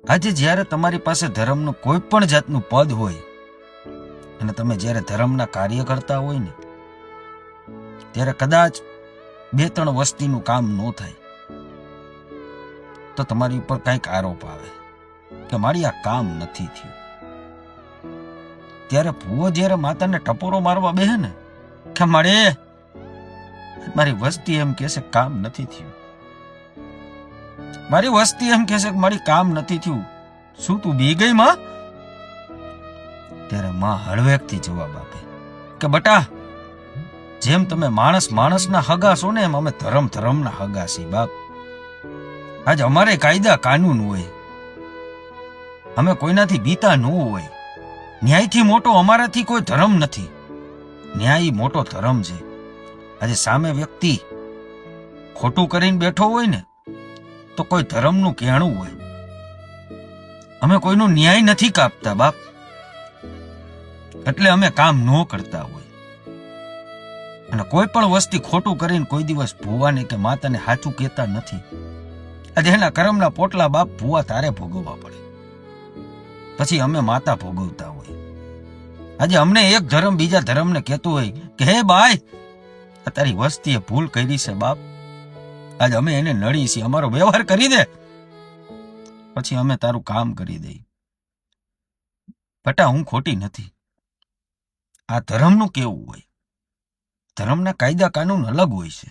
આજે જ્યારે તમારી પાસે ધર્મનું કોઈ પણ જાતનું પદ હોય અને તમે જ્યારે ધર્મના કાર્ય કરતા હોય ને ત્યારે કદાચ 2-3 વસ્તીનું કામ ન થાય તો તમારી ઉપર કંઈક આરોપ આવે કે મારી આ કામ નથી થયું. ત્યારે ભૂવો જ્યારે માતાને ટપોરો મારવા બેહે ને કે મારી વસ્તી એમ કહેશે કામ નથી થયું, મારી વસ્તી એમ કહેશે કે મારી કામ નથી થયું, શું તું બી ગઈ માં? ત્યારે માં હળવેકથી જવાબ આપે કે બટા, જેમ તમે માણસના હગા છો ને એમ અમે ધર્મના હગા છીએ બાપ. આજ અમારે કાયદા કાનૂન હોય, અમે કોઈનાથી બીતા ન હોય. ન્યાયથી મોટો અમારાથી કોઈ ધર્મ નથી. ન્યાય મોટો ધર્મ છે. આજે સામે વ્યક્તિ ખોટું કરીને બેઠો હોય ને તો કોઈ ધર્મનું કહેણું હોય. અમે કોઈનું ન્યાય નથી કાપતા બાપ, એટલે અમે કામ ન કરતા હોય. અને કોઈ પણ વસ્તી ખોટું કરીને કોઈ દિવસ ભૂવાને કે માતાને સાચું કહેતા નથી. આજે એના કર્મના પોટલા બાપ ભૂવા તારે ભોગવવા પડે, પછી અમે માતા ભોગવતા હોય. આજે અમને એક ધર્મ બીજા ધર્મને કહેતું હોય કે હે બાય, તારી વસ્તીએ ભૂલ કરી છે બાપ, આજે અમે એને નડી છીએ, અમારો વ્યવહાર કરી દે, પછી અમે તારું કામ કરી દઈ. બટા, હું ખોટી નથી. આ ધર્મનું કેવું હોય, ધર્મના કાયદા કાનૂન અલગ હોય છે.